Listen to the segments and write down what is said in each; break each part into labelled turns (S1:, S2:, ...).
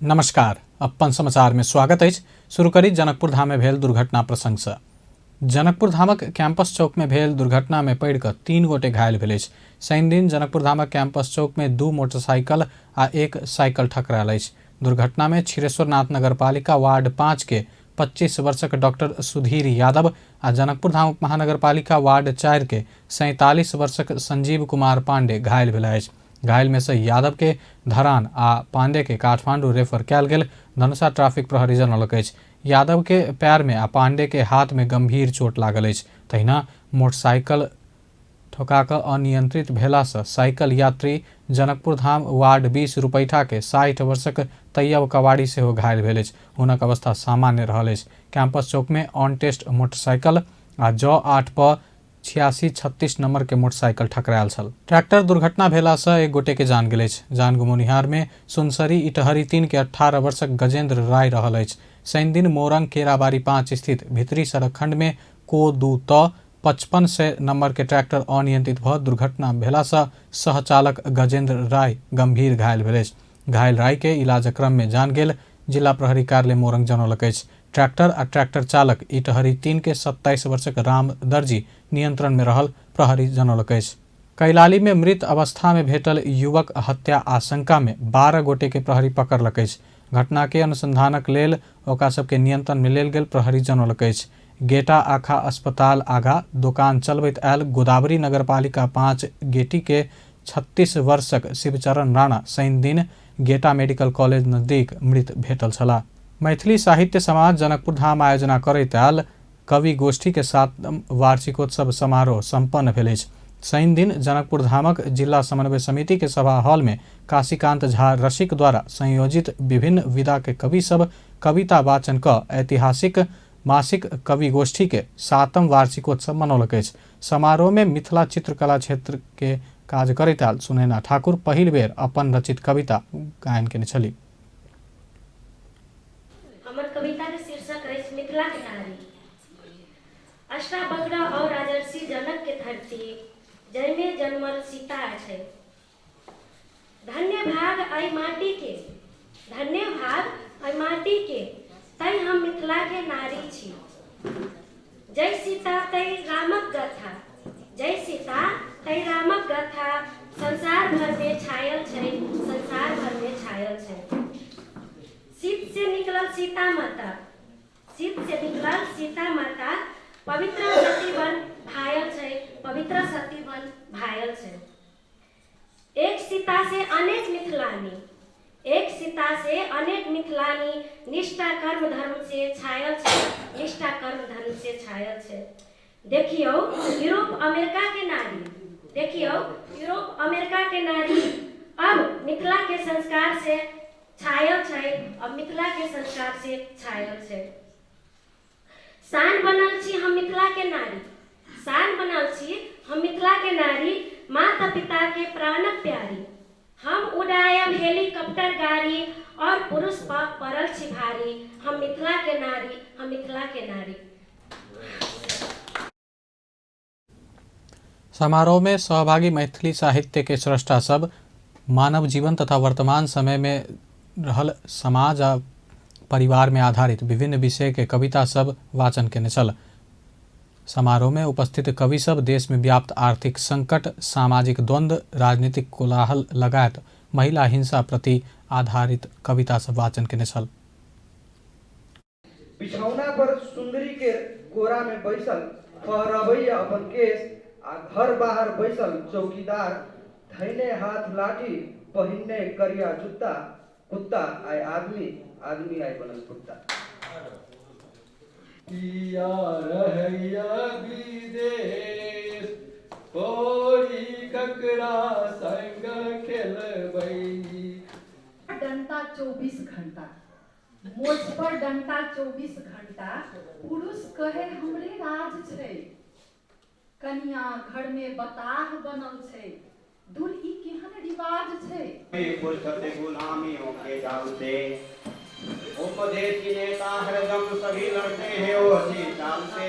S1: नमस्कार, अपन समाचार में स्वागत है। शुरू करी जनकपुर धाम में भेल दुर्घटना प्रसंग से। जनकपुर धामक कैंपस चौक में भेल दुर्घटना में पड़ कऽ 3 गोटे घायल भेल अछि। शनि दिन जनकपुर धामक कैंपस चौक में 2 मोटरसाइकिल आ 1 साइकिल टकरायल अछि। दुर्घटना में क्षीरेश्वरनाथ नगरपालिका वार्ड 5 के 25 वर्षक डॉक्टर सुधीर यादव आ जनकपुर धाम महानगरपालिका वार्ड 4 के 47 वर्षक संजीव कुमार पांडे घायल भेल अछि। घायल में से यादव के धरान आ पांडे के काठमांडू रेफर कयल गेल। धनुषा ट्रैफिक प्रहरी जनौलक अछि यादव के पैर में आ पांडे के हाथ में गंभीर चोट लागल अछि। तहिना मोटरसाइकिल ठोका कऽ अनियंत्रित भेला से साइकिल यात्री जनकपुर धाम वार्ड 20 रुपैठा के 60 वर्षक तैयब कवाड़ी सेहो घायल भेल अछि। हुनक अवस्था सामान्य रहल अछि। कैंपस चौक में ऑन टेस्ट मोटरसाइकिल आ जौ 8 पर 8636 नंबर के मोटरसाइकिल टकरायल छल। ट्रैक्टर दुर्घटना भेला से एक गोटे के जान गेल अछि। जान गुमनिहार में सुनसरी इटहरी 3 के 18 वर्षक गजेंद्र राय रहल अछि। शनि दिन मोरंग केराबाड़ी 5 स्थित भीतरी सड़क खंड में को 2 त 5500 नंबर के ट्रैक्टर अनियंत्रित भ दुर्घटना भेला से सहचालक गजेंद्र राय गंभीर घायल भेल अछि। घायल राय के इलाज क्रम में जान गेल। जिला प्रहरी कार्यालय मोरंग जनौलक अछि ट्रैक्टर आ ट्रैक्टर चालक इटहरी 3 के 27 वर्षक राम दर्जी नियंत्रण में रहल। प्रहरी जनौलक अछि कैलाली में मृत अवस्था में भेटल युवक हत्या आशंका में 12 गोटे के प्रहरी पकड़लक अछि। घटना के अनुसंधानक लेल ओकरा सबके नियंत्रण में लेल गेल। प्रहरी जनौलक अछि गेटा आखा अस्पताल आगा दुकान चलबैत आयल गोदावरी नगरपालिका 5 गेटी के 36 वर्षक शिवचरण राणा शनि दिन गेटा मेडिकल कॉलेज नजदीक मृत भेटल छलाह। मैथिली साहित्य समाज जनकपुर धाम आयोजना करैत आयल कवि गोष्ठी के 7म वार्षिकोत्सव समारोह संपन्न भेल अछि। शनि दिन जनकपुर धामक जिला समन्वय समिति के सभा हॉल में काशीकांत झा रसिक द्वारा संयोजित विभिन्न विधा के कवि सब कविता वाचन क ऐतिहासिक मासिक कवि गोष्ठी के 7म वार्षिकोत्सव मनौलक अछि। समारोह में मिथिला चित्रकला क्षेत्र के काज करैत आयल सुनैना ठाकुर पहिल बेर अपन रचित कविता गायन केने छली।
S2: हमर कविता के शीर्षक अछि मिथिला के नारी। अष्टावक्र और राजर्षि जनक के धरती जइमे जन्मल सीता छै। धन्य भाग अइ माटी के, धन्य भाग अइ माटी के, तै हम मिथिला के नारी छी। जय सीता तै रामक गाथा, जय सीता तै रामक गाथा, संसार भर में छायल छै, संसार भर में छायल छै। सीत से निकलल सीता माता, सीत से निकलल सीता माता, पवित्र सती बन भायल छै, पवित्र सती बन भायल छै। एक सीता से अनेक मिथिलानी, एक सीता से अनेक मिथिलानी, निष्ठा कर्म धर्म से छायल छै, निष्ठा कर्म धर्म से छायल छै। देखियो यूरोप अमेरिका के नारी, देखियो यूरोप अमेरिका के नारी अब मिथिला के संस्कार से छायल छै, अब मिथिला के संस्कार से छायल छै। शान बनल छी हम मिथिला के नारी, शान बनल छी हम मिथिला के नारी, माता पिता के प्राणक प्यारी। हम उड़ायब हेलीकॉप्टर गाड़ी और पुरुष पर पड़ल छी भारी, हम मिथिला के नारी, हम मिथिला के नारी।
S1: समारोह में सहभागी मैथिली साहित्य के स्रष्टा सब मानव जीवन तथा वर्तमान समय में रहल समाज आ परिवार में आधारित विभिन्न विषय के कविता सब वाचन केने छल। समारोह में उपस्थित कवि सब देश में व्याप्त आर्थिक संकट, सामाजिक द्वंद्व, राजनीतिक कोलाहल लगायत महिला हिंसा प्रति आधारित कविता सब वाचन केने छल।
S3: बिछौना पर सुंदरी के कोरा में बैसल फहरबैया अपन केस, आ घर बाहर बैसल चौकीदार धैने हाथ लाठी पहिने करिया जूता, कुत्ता आय आदमी, आदमी आय बनल कुत्ता।
S4: किया रहैया विदेश, कोरी ककरा संग खेलबै।
S5: डंटा 24 घंटा, मोछ पर डंटा 24 घंटा, पुरुष कहे हमरे राज छै। कन्या घर में बताह बनल छै, दूर ई केहन रिवाज छै।
S6: पुरखते गुलामियों के जाल से, उपदेश की नेता हरदम सभी लड़ते हैं उसी चाल से।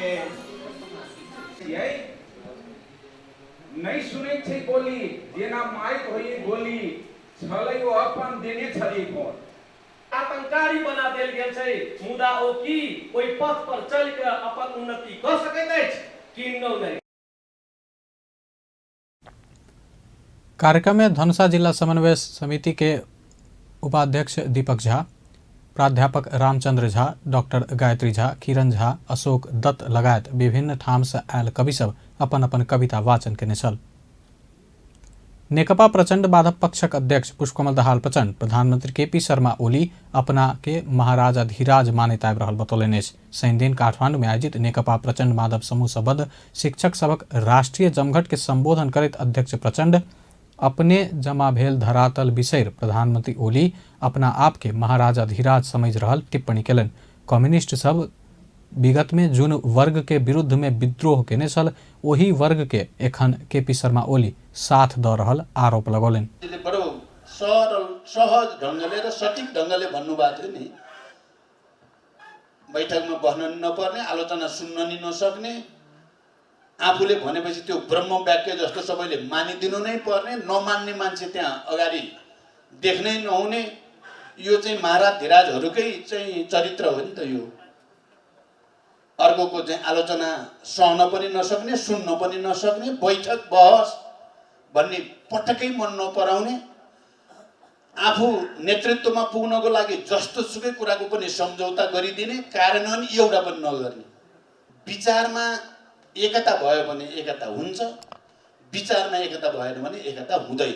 S7: नहीं सुने छे बोली, जेना माइक होई गोली, छलै ओ अपन देने छली फोन।
S8: आतंकारी बना देल गेल छै, मुदा ओ की ओहि पथ पर चल के अपन उन्नति क सकैत अछि कि नहि।
S1: कार्यक्रम में धनुषा जिला समन्वय समिति के उपाध्यक्ष दीपक झा, प्राध्यापक रामचंद्र झा, डॉक्टर गायत्री झा, किरण झा, अशोक दत्त लगायत विभिन्न ठाम से आयल कवि सब अपन अपन कविता वाचन केने छल। नेकपा प्रचंड बाधव पक्षक अध्यक्ष पुष्पकमल दाहाल प्रचंड प्रधानमंत्री केपी शर्मा ओली अपना के महाराजाधिराज मानैत आबि रहल बतौलनि अछि। शनि दिन काठमांडू में आयोजित नेकपा प्रचंड बाधव समूह सबद्ध शिक्षक सबक राष्ट्रीय जमघट के संबोधन करैत अध्यक्ष प्रचंड अपने जमा भेल धरातल बिसरि प्रधानमंत्री ओली अपना आप के महाराजाधिराज समझ रहल टिप्पणी केलनि। कम्युनिस्ट सब विगत में जुन वर्ग के विरुद्ध में विद्रोह केने छल ओही वर्ग के एखन केपी शर्मा ओली साथ द रहल आरोप लगौलनि।
S9: बडो सरल सहज ढंगले र सटीक ढंगले भन्नुभएको थियो नि। बैठकमा बस्न नपर्ने, आलोचना सुन्न नि नसक्ने, आफूले भनेपछि त्यो ब्रह्म वाक्य जस्तो सबैले मानिदिनु नै पर्ने, नमान्ने मान्छे त्यहाँ अगाडि देख्नै नहुने, यो चाहिँ महाराजधिराजहरूकै चाहिँ चरित्र हो नि त। यो अर्कोको चाहिँ आलोचना सहन पनि नसक्ने, सुन्न पनि नसक्ने, बैठक बहस भन्ने पटक्कै मन नपराउने, आफू नेतृत्वमा पुग्नको लागि जस्तो सुकै कुराको पनि सम्झौता गरिदिने, कार्यान्वयन एउटा पनि नगर्ने। विचारमा एकता भयो भने एकता हुन्छ, विचारमा एकता भएन भने एकता हुँदैन।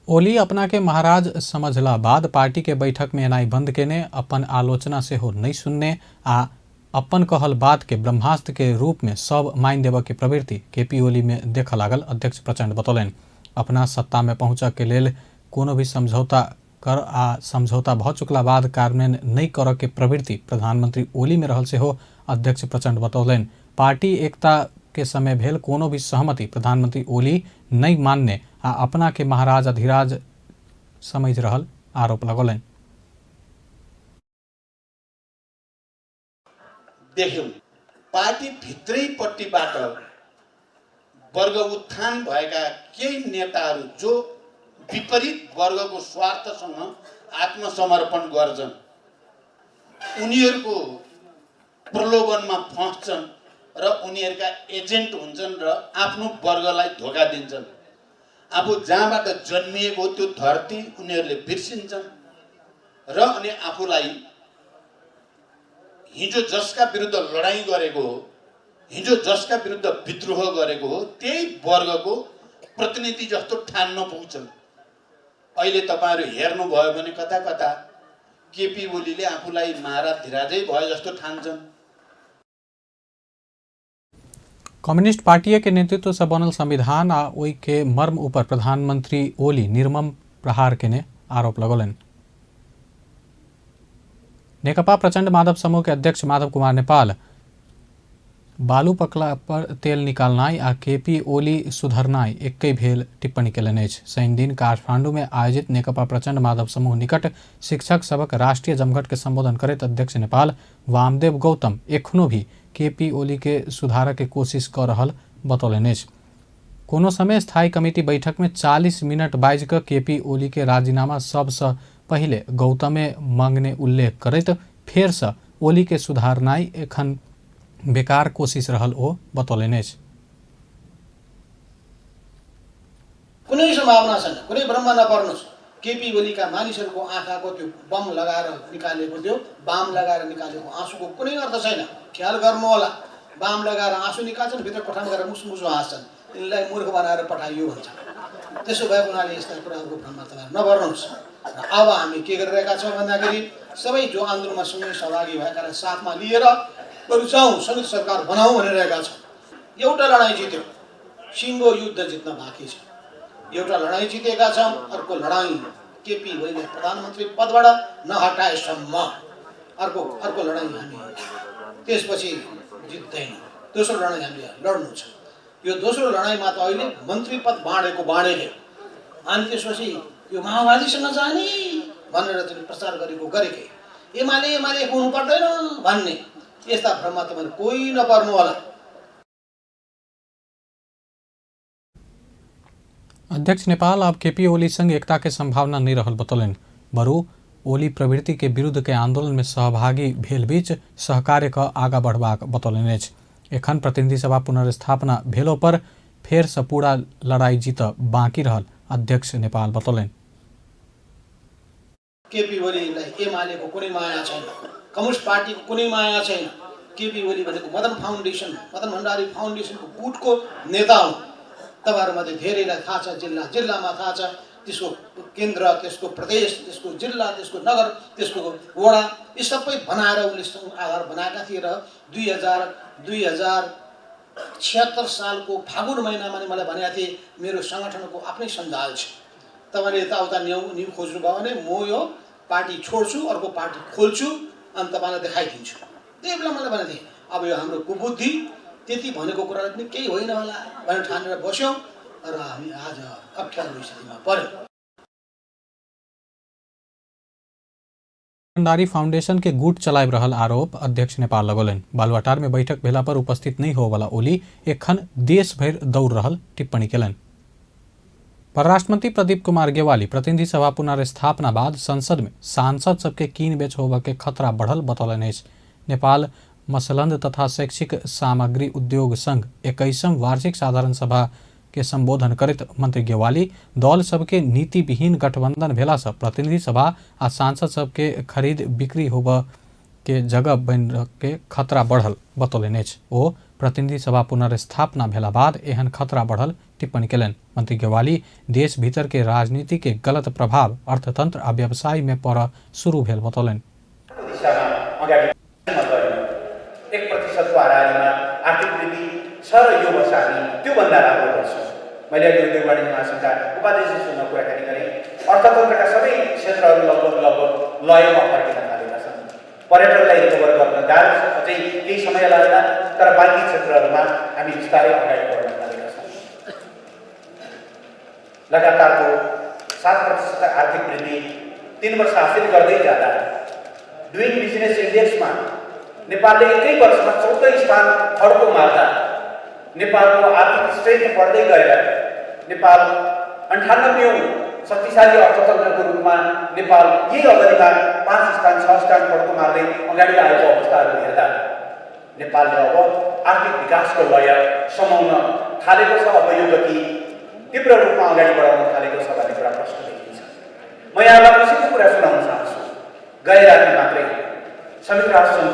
S1: ओली अपना के महाराज समझला बाद पार्टी के बैठक में एनाई बंद केने, अपन आलोचना से हो नहीं सुनने आ अपन कहल बात के ब्रह्मास्त्र के रूप में सब मान देव के प्रवृत्ति केपी ओली में देख लागल अध्यक्ष प्रचंड बतौलनि। अपना सत्ता में पहुंचऽ के लेल कोनो भी समझौता कर आ समझौता भ चुकला बाद कार्यान्वयन नहीं करऽ के प्रवृत्ति प्रधानमंत्री ओली में रहल से हो अध्यक्ष प्रचंड बतौलनि। पार्टी एकता के समय भेल कोनो भी सहमति प्रधानमंत्री ओली नहीं मानने आ अपना के महाराज अधिराज समझ रहल आरोप लगौलनि।
S9: देख्यौं पार्टी भित्रैपट्टिबाट वर्ग उत्थान भएका केही नेताहरू जो विपरीत वर्गको स्वार्थसँग आत्मसमर्पण गर्छन्, उनीहरूको प्रलोभनमा फस्छन् र उनीहरूका एजेन्ट हुन्छन् र आफ्नो वर्गलाई धोका दिन्छन्। आफू जहाँबाट जन्मिएको त्यो धरती उनीहरूले बिर्सिन्छन् र अनि आफूलाई हिजो जसका विरुद्ध लडाईँ गरेको हो, हिजो जसका विरुद्ध विद्रोह गरेको हो, त्यही वर्गको प्रतिनिधि जस्तो ठान्न पुग्छन्। अहिले तपाईहरु हेर्नुभयो भने कता कता केपी ओलीले आफूलाई महाराजधिराजै भए जस्तो ठान्छन्।
S1: कम्युनिस्ट पार्टी के नेतृत्व से बनल संविधान आ ओई के मर्म ऊपर प्रधानमंत्री ओली निर्मम प्रहार केने आरोप लगौलनि। नेकपा प्रचंड माधव समूह के अध्यक्ष माधव कुमार नेपाल बालू पकला पर तेल निकालनाई आ केपी ओली सुधरनाई एकै भेल टिप्पणी केलनि अछि। शनि दिन काठमांडू में आयोजित नेकपा प्रचंड माधव समूह निकट शिक्षक सबक राष्ट्रीय जमघट के संबोधन करैत अध्यक्ष नेपाल वामदेव गौतम एखनो भी केपी ओली के सुधार के कोशिश कर रहल बतौलनि अछि। कोनो समय स्थायी कमिटी बैठक में 40 मिनट बाइज क केपी ओली के राजीनामा सबसे पहिले गौतमे मांगने उल्लेख करैत फेर से ओली के सुधारनाई एखन बेकार कोशिश रहल ओ बतौलनि अछि।
S9: कुनै सम्भावना छैन, कुनै भ्रम नपर्नुस्। केपी ओलीका मानिसहरूको आँखाको त्यो बम लगाएर निकालेको त्यो बाम लगाएर निकालेको आँसुको कुनै अर्थ छैन। ख्याल गर्नु होला, बाम लगाएर आँसु निकाल्छन्, भित्र कोठामा गएर मुसमुसो हाँस्छन्, यिनलाई मूर्ख बनाएर पठाइयो भन्छ। त्यसो भएको हुनाले यस्ता कुराहरूको भ्रममा तपाईहरु नपर्नुस्। अब हामी के गरिरहेका छौँ भन्दाखेरि सबै जो आन्दोलनमा सँगै सहभागी भएकालाई साथमा लिएर बरु जाउँ संयुक्त सरकार बनाऊ भनिरहेका छौँ। एउटा लडाईँ जित्यो, सिङ्गो युद्ध जित्न बाँकी छ। एउटा लडाईँ जितेका छौँ, अर्को लडाईँ केपी ओलीले प्रधानमन्त्री पदबाट नहटाएसम्म अर्को लडाईँ हामी त्यसपछि जित्दैनौँ। दोस्रो लडाईँ हामीले लड्नु छ। यो दोस्रो लडाईँमा त अहिले मन्त्री पद बाँडेले अनि त्यसपछि यो माओवादीसँग जाने भनेर चाहिँ प्रचार गरेकै एमाले हुनु पर्दैन भन्ने यस्ता भ्रममा तपाईहरु कोही नपर्नु होला।
S1: अध्यक्ष नेपाल अब केपी ओली संग एकता के संभावना नहीं रहल बतौलन। बरु ओली प्रवृत्ति के विरुद्ध के आंदोलन में सहभागी भेल बीच सहकार्य का आगा बढ़बाक बतौलन अछि। एखन प्रतिनिधि सभा पुनर्स्थापना भेलो पर फेर से पूरा लड़ाई जीत बाँकी रहल अध्यक्ष नेपाल बतौलन।
S9: केपी ओलीलाई एमालेको कुनै माया छैन, कम्युनिस्ट पार्टीको कुनै माया छैन। केपी ओली भनेको मदन भण्डारी फाउन्डेसनको गुटको नेता हुन्। तपाईँहरूमध्ये धेरैलाई थाहा छ, जिल्लामा थाहा छ, त्यसको केन्द्र, त्यसको प्रदेश, त्यसको जिल्ला, त्यसको नगर, त्यसको वडा, यी सबै बनाएर उनले आधार बनाएका थिए। र 2076 सालको फागुन महिनामा नै मलाई भनेका थिए मेरो सङ्गठनको आफ्नै सञ्जाल छ, तपाईँले यताउता न्यु खोज्नुभयो भने म यो पार्टी छोड्छु, अर्को पार्टी खोल्छु अनि तपाईँलाई देखाइदिन्छु। त्यही बेला मलाई भनेको थिएँ अब यो हाम्रो कुबुद्धि त्यति भनेको कुरालाई पनि केही होइन होला भनेर ठानेर बस्यौँ र हामी आज अप्ठ्यारो स्थितिमा पर्यौँ।
S1: भण्डारी फाउंडेशन के गुट चलाइब रहल आरोप अध्यक्ष नेपाल लगौलन। बालुवाटार में बैठक भेला पर उपस्थित नहीं हो वाला ओली एखन देश भर दौड़ रहल टिप्पणी केलन। परराष्ट्र मंत्री प्रदीप कुमार गेवाली प्रतिनिधि सभा पुनर्स्थापना बाद संसद में सांसद सबके कीन बेच होबे के खतरा बढ़ल बतौलन अछि। नेपाल मसलंद तथा शैक्षिक सामग्री उद्योग संघ 21वीं वार्षिक साधारण सभा के संबोधन करत मंत्री गेवाली दल सबके नीति विहीन गठबंधन भेला से प्रतिनिधि सभा आ सांसद सबके खरीद बिक्री होबे के जगह बन के खतरा बढ़ल बतौलन अछि। ओ प्रतिनिधि सभा पुनर्स्थापना भेला बाद एहन खतरा बढ़ल टिप्पणी केलन। मंत्री गेवाली देश भीतर के राजनीति के गलत प्रभाव अर्थतंत्र आ व्यवसाय में पड़ शुरू भेल बतौलन।
S10: 1% को हाराहारीमा आर्थिक वृद्धि छ र यो वर्ष हामी त्योभन्दा राम्रो गर्छौँ। मैले अहिले उद्योग वाणिज्य महासङ्घका उपाध्यक्षसँग कुराकानी गरेँ। अर्थतन्त्रका सबै क्षेत्रहरू लगभग लयमा फर्किन थालेका छन्। पर्यटनलाई रिकभर गर्न गाह्रो छ, अझै केही समय लाग्ला, तर बाँकी क्षेत्रहरूमा हामी बिस्तारै अगाडि बढ्न थालेका छौँ। लगातारको 7% आर्थिक वृद्धि 3 वर्ष हासिल गर्दै जाँदा डुइङ बिजनेस इन्डेक्समा नेपालले एकै वर्षमा 14 स्थान फड्को मार्दा नेपालको आर्थिक स्ट्रेन्थ बढ्दै गएर नेपाल 98औं शक्तिशाली अर्थतन्त्रको रूपमा नेपाल यही अवधिमा 5 स्थान 6 स्थान फड्को मार्दै अगाडि आएको अवस्थाहरू हेर्दा नेपालले अब आर्थिक विकासको लय समाउन थालेको छ। अब यो गति तीव्र रूपमा अगाडि बढाउन थालेको छ भन्ने कुरा प्रश्न देखिन्छ। म यहाँलाई कसैको कुरा सुनाउन चाहन्छु। गए राति मात्रै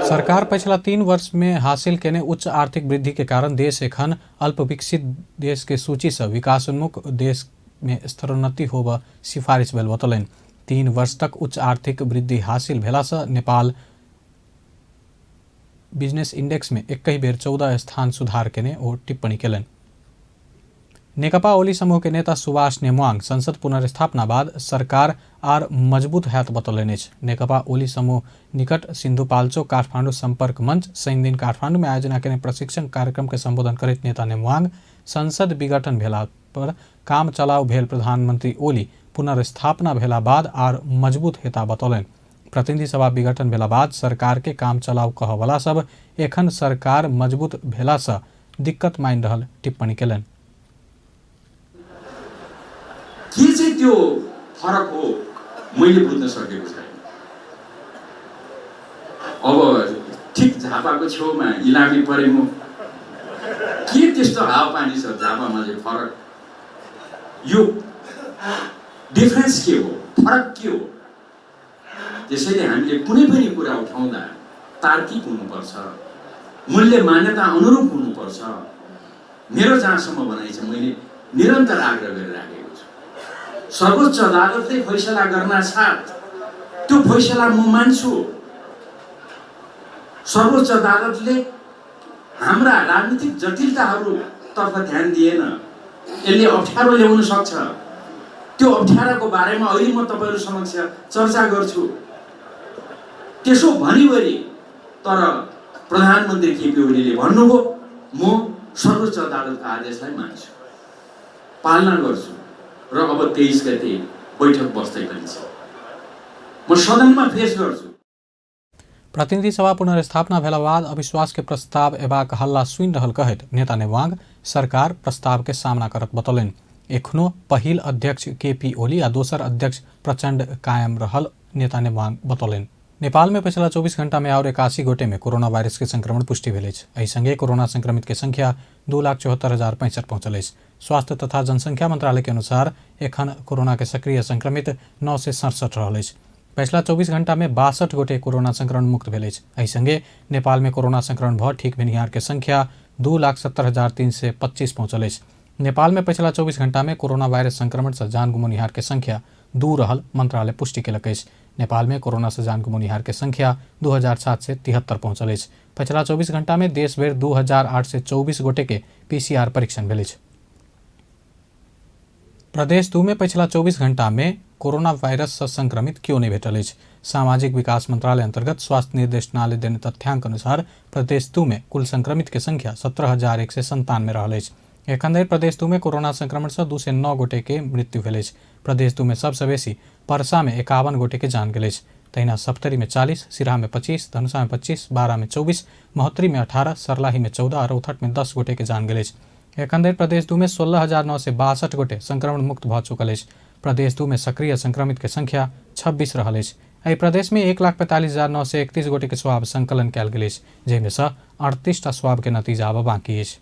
S1: सरकार पिछला 3 वर्ष में हासिल केने उच्च आर्थिक वृद्धि के कारण देश एखन अल्प विकसित देश के सूची से विकासोन्मुख देश में स्तरोन्नति होब सिफारिश भेल बतौलन। 3 वर्ष तक उच्च आर्थिक वृद्धि हासिल भेला से नेपाल बिजनेस इंडेक्स में 21 बेर 14 स्थान सुधार केने और टिप्पणी केलन। नेकपा ओली समूह के नेता सुभाष नेमुवाङ संसद पुनर्स्थापना बाद सरकार आर मजबूत हैत बतौलन अछि। नेकपा ओली समूह निकट सिन्धुपाल्चोक काठमाडौँ संपर्क मंच शनि दिन काठमाडौँ में आयोजना केने प्रशिक्षण कार्यक्रम के संबोधन करत नेता नेमुवाङ संसद विघटन भेला पर काम चलाउ भेल प्रधानमंत्री ओली पुनर्स्थापना भेला बाद आर मजबूत हेता बतौलन। प्रतिनिधि सभा विघटन भेला बाद सरकार के काम चलाउ कहवाला सब एखन सरकार मजबूत भेला से दिक्कत माइन रहल टिप्पणी केलन।
S11: के चाहिँ त्यो फरक हो मैले बुझ्न सकेको छैन। अब ठिक झापाको छेउमा इलामी परे म के त्यस्तो हावापानी छ झापामा चाहिँ फरक, यो डिफरेन्स के हो, फरक के हो? त्यसैले हामीले कुनै पनि कुरा उठाउँदा तार्किक हुनुपर्छ, मूल्य मान्यता अनुरूप हुनुपर्छ। मेरो जहाँसम्म भनाइ छ मैले निरन्तर आग्रह गरिराखेको छु। सर्वोच्च अदालतले फैसला गर्न साथ त्यो फैसला म मान्छु। सर्वोच्च अदालतले हाम्रा राजनीतिक जटिलताहरूतर्फ ध्यान दिएन, यसले अप्ठ्यारो ल्याउन सक्छ। त्यो अप्ठ्यारोको बारेमा अहिले म तपाईहरु समक्ष चर्चा गर्छु। त्यसो भनिवरी तर प्रधानमन्त्री केपी ओलीले भन्नुभयो म सर्वोच्च अदालतको आदेशलाई मान्छु, पालना गर्छु र अब 23 गते बैठक बस्दै पनि छ, म सदनमा पेश गर्छु।
S1: प्रतिनिधि सभा पुनर्स्थापना भेला बाद अविश्वास के प्रस्ताव एबाक हल्ला सुनि रहल कहत नेता नेवांग सरकार प्रस्ताव के सामना करत बतौलन। एखनो पहिल अध्यक्ष केपी ओली आ दोसर अध्यक्ष प्रचण्ड कायम रहल नेता नेवांग बतौलनि। नेपाल में पिछला 24 घंटा में और 81 गोटे में कोरोना वायरस के संक्रमण पुष्टि भेल अछि। एहि संगे कोरोना संक्रमित के संख्या 2,74,065 पहुंचल अछि। स्वास्थ्य तथा जनसंख्या मंत्रालय के अनुसार एखन कोरोना के सक्रिय संक्रमित 967 रहल अछि। पिछला 24 घंटा में 62 गोटे कोरोना संक्रमण मुक्त भेल अछि। एहि संगे नेपाल में कोरोना संक्रमण भऽ ठीक भेनिहार के संख्या 2,70,325 पहुंचल अछि। नेपाल में पिछला 24 घंटा में कोरोना वायरस संक्रमण से जान गुमनिहार के संख्या 2 रहल मंत्रालय पुष्टि केलक अछि। नेपाल में कोरोना से जान गुमनिहार के संख्या 2,773 पहुंचल अछि। पिछला 24 घंटा में देश भर 2,824 गोटे के PCR परीक्षण भेल अछि। प्रदेश 2 में पिछला 24 घंटा में कोरोना वायरस से संक्रमित क्यों नहीं भेटल अछि। सामाजिक विकास मंत्रालय अंतर्गत स्वास्थ्य निर्देशनालय देने तथ्यांक अनुसार प्रदेश 2 में कुल संक्रमित के संख्या 17,197 रहल अछि। एखन धरि प्रदेश 2 में कोरोना संक्रमण से 209 गोटे के मृत्यु भेल अछि। प्रदेश 2 में सबसे बेसी परसा में 51 गोटे के जान गेल अछि। तहिना सप्तरी में 40, सिराहा में 25, धनुषा में 25, बारा में 24, महोत्तरी में 18, सर्लाही में 14 और रौथट में 10 गोटे के जान गेल अछि। एखन धरि प्रदेश 2 में 16,962 गोटे संक्रमण मुक्त भऽ चुकल अछि। प्रदेश 2 में सक्रिय संक्रमित के संख्या 26 रहल अछि। एहि प्रदेश में 1,45,931 गोटे के स्वाब संकलन कयल गेल अछि, जाहिमे सँ 38टा स्वाब के नतीजा आबऽ बाकी अछि।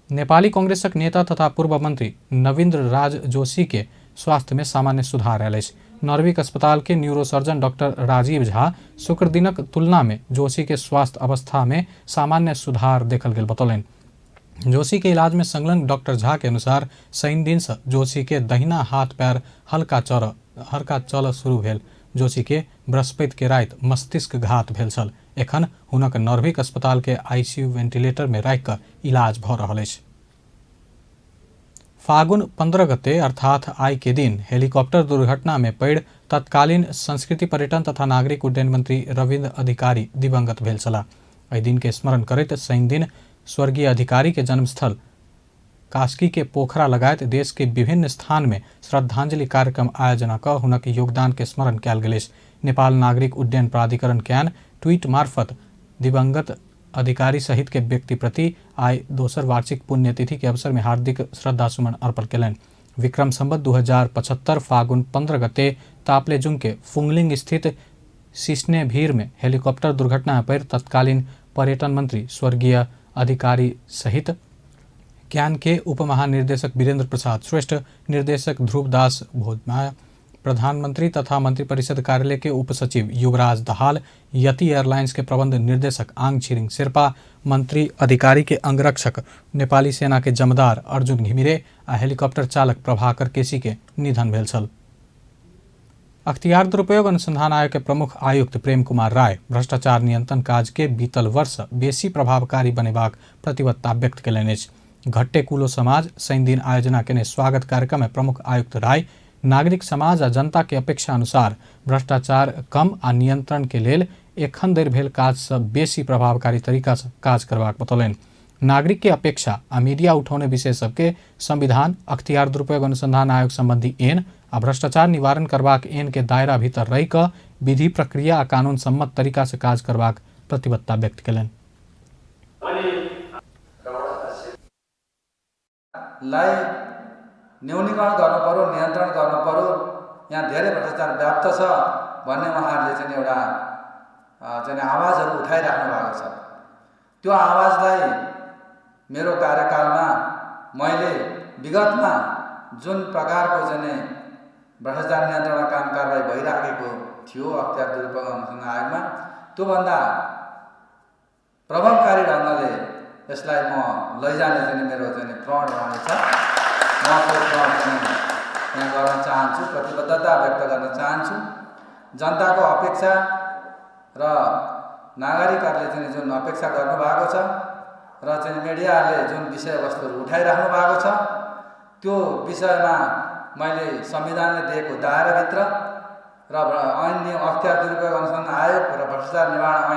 S1: नेपाली कांग्रेसक नेता तथा पूर्व मंत्री नवीन्द्र राज जोशी के स्वास्थ्य में सामान्य सुधार आयल अछि। नॉर्विक अस्पताल के न्यूरोसर्जन डॉक्टर राजीव झा शुक्र दिनक तुलना में जोशी के स्वास्थ्य अवस्था में सामान्य सुधार देखल गेल बतौलनि। जोशी के इलाज में संलग्न डॉक्टर झा के अनुसार शनि दिन से जोशी के दहिना हाथ पैर हल्का चल शुरू भेल। जोशी के बृहस्पति के राति मस्तिष्क घात भेल छल। एखन हुनक नॉर्विक अस्पताल के ICU वेंटिलेटर में राखि कऽ इलाज भऽ रहल अछि। फागुन 15 गते अर्थात आई के दिन हेलीकॉप्टर दुर्घटना में पड़ि तत्कालीन संस्कृति पर्यटन तथा नागरिक उड्डयन मंत्री रविन्द्र अधिकारी दिवंगत भेल छलाह। एहि दिन के स्मरण करैत शनि दिन स्वर्गीय अधिकारी के जन्मस्थल कास्की के पोखरा लगायत देश के विभिन्न स्थान में श्रद्धांजलि कार्यक्रम आयोजना कऽ हुनक योगदान के स्मरण कयल गेल अछि। नेपाल नागरिक उड्डयन प्राधिकरण कैन ट्वीट मार्फत दिवंगत अधिकारी सहित के व्यक्ति प्रति आई दोसर वार्षिक पुण्यतिथि के अवसर में हार्दिक श्रद्धासुमन अर्पण कयलनि। विक्रम संवत 2075 फागुन 15 गते ताप्लेजुङ के फुङलिङ स्थित सिस्ने भीर में हेलीकॉप्टर दुर्घटना में पड़ि तत्कालीन पर्यटन मंत्री स्वर्गीय अधिकारी सहित कैन के उप महानिर्देशक वीरेंद्र प्रसाद श्रेष्ठ, निर्देशक ध्रुवदास भोजमाया, प्रधानमंत्री तथा मंत्रिपरिषद कार्यालय के उप सचिव युवराज दाहाल, यति एयरलाइंस के प्रबंध निर्देशक आंग छिरिङ शेर्पा, मंत्री अधिकारी के अंगरक्षक नेपाली सेना के जमदार अर्जुन घिमिरे आ हेलीकॉप्टर चालक प्रभाकर केसी के निधन भेल छल। अख्तियार दुरुपयोग अनुसंधान आयोग के प्रमुख आयुक्त प्रेम कुमार राय भ्रष्टाचार नियंत्रण काज के बीतल वर्ष बेसी प्रभावकारी बनेबाक प्रतिबद्धता व्यक्त कयलनि अछि। घट्टे कुलो समाज शनि दिन आयोजना केने स्वागत कार्यक्रम में प्रमुख आयुक्त राय नागरिक समाज आ जनता के अपेक्षा अनुसार भ्रष्टाचार कम आ नियंत्रण के लेल एखन धरि भेल काज से बेसी प्रभावकारी तरीका से काज करबाक बतौलनि। नागरिक के अपेक्षा आ मीडिया उठौने विषय सबके संविधान, अख्तियार दुरुपयोग अनुसंधान आयोग संबंधी ऐन आ भ्रष्टाचार निवारण करबाक ऐन के दायरा भीतर रहि कऽ विधि प्रक्रिया आ कानून सम्मत तरीका से काज करबाक प्रतिबद्धता व्यक्त कयलनि।
S12: लाई न्यूनीकरण गर्नु पर्यो, नियन्त्रण गर्नु पर्यो। यहाँ धेरै भ्रष्टाचार व्याप्त छ भन्ने उहाँहरूले चाहिँ एउटा आवाजहरू उठाइराख्नु भएको छ। त्यो आवाजलाई मेरो कार्यकालमा मैले विगतमा जुन प्रकारको चाहिँ भ्रष्टाचार नियन्त्रणमा काम कारबाही भइराखेको थियो अख्तियार दुरुपयोग अनुसन्धान आयोगमा, त्योभन्दा प्रभावकारी ढङ्गले यसलाई म लैजाने चाहिँ मेरो चाहिँ प्रण रहनेछ। म त्यो प्रण यहाँ गर्न चाहन्छु, प्रतिबद्धता व्यक्त गर्न चाहन्छु। जनताको अपेक्षा र नागरिकहरूले चाहिँ जुन अपेक्षा गर्नुभएको छ र चाहिँ मिडियाले जुन विषयवस्तुहरू उठाइराख्नु भएको छ त्यो विषयमा मैले संविधानले दिएको दायराभित्र र ऐन अख्तियार दुरुपयोग अनुसन्धान आयोग र भ्रष्टाचार निवारण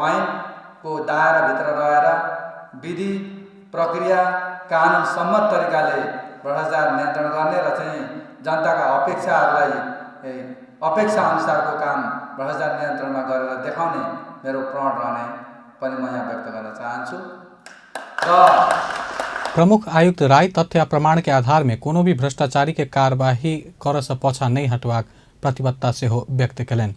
S12: ऐनको दायराभित्र रहेर विधि प्रक्रिया कानुन सम्मत तरिकाले भ्रष्टाचार नियन्त्रण गर्ने र चाहिँ जनताका अपेक्षाहरूलाई अपेक्षा अनुसारको काम भ्रष्टाचार नियन्त्रणमा गरेर देखाउने मेरो प्रण रहने पनि म यहाँ व्यक्त गर्न चाहन्छु। र
S1: प्रमुख आयुक्त राय तथ्य आ प्रमाण के आधार में कोनो भी भ्रष्टाचारी के कार्यवाही करऽ सँ पाछा नहीं हटबाक प्रतिबद्धता सेहो व्यक्त कयलनि।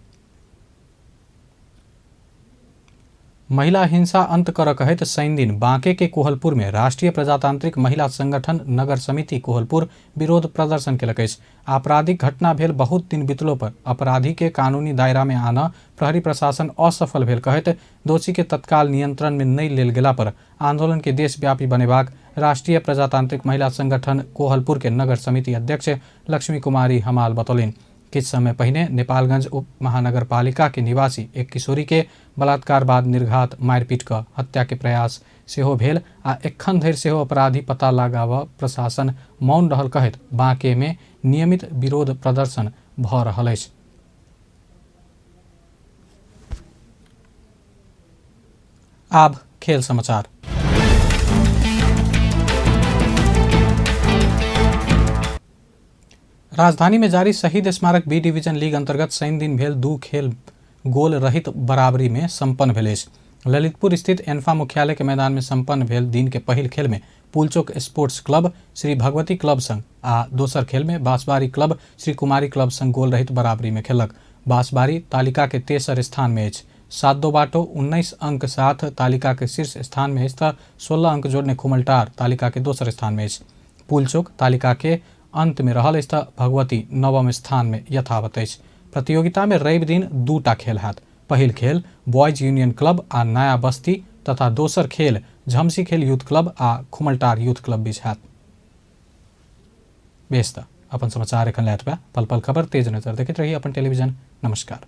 S1: महिला हिंसा अंत करऽ कहैत शनि दिन बांके के कोहलपुर में राष्ट्रीय प्रजातांत्रिक महिला संगठन नगर समिति कोहलपुर विरोध प्रदर्शन केलक अछि। आपराधिक घटना भेल बहुत दिन बीतलो पर अपराधी के कानूनी दायरा में आना प्रहरी प्रशासन असफल भेल कहैत दोषी के तत्काल नियंत्रण में नहीं लेल गेला पर आंदोलन के देशव्यापी बनेबाक राष्ट्रीय प्रजातांत्रिक महिला संगठन कोहलपुर के नगर समिति अध्यक्ष लक्ष्मी कुमारी हमाल बतौलनि। किछ समय पहिने नेपालगंज उप महानगरपालिका के निवासी एक किशोरी के बलात्कार बाद निर्घात मारिपीट क हत्या के प्रयास सेहो भेल आ एखन धरि सेहो अपराधी पता लगाबऽ प्रशासन मौन रहल कहैत बांके में नियमित विरोध प्रदर्शन भऽ रहल अछि। आब खेल समाचार। राजधानी में जारी शहीद स्मारक बी डिवीजन लीग अंतर्गत शनि दिन भेल 2 खेल गोल रहित बराबरी में संपन्न भेल अछि। ललितपुर स्थित एन्फा मुख्यालय के मैदान में संपन्न भेल दिन के पहिल खेल में Pulchowk sports club Shri Bhagwati club संग आ दोसर खेल में बांसबारी क्लब श्री कुमारी क्लब संग गोल रहित बराबरी में खेलक। बांसबारी तालिका के तेसर स्थान में अछि। 7 बाटो 19 अंक साथ तालिका के शीर्ष स्थान में अछि तऽ 16 अंक जोड़ने खुमलटार तालिका के दोसर स्थान में अछि। पुलचोक तालिका के अंत में रहल अछि तऽ भगवती नवम स्थान में यथावत अछि। प्रतियोगिता में रवि दिन 2टा खेल हैत। पहिल खेल बॉयज यूनियन क्लब आ नया बस्ती तथा दोसर खेल झमसी खेल यूथ क्लब आ खुमलटार यूथ क्लब बीच हैत। बेस त अपन समाचार एखन लैत बा। पल पल खबर तेज नजर देखैत रही अपन टेलीविजन। नमस्कार।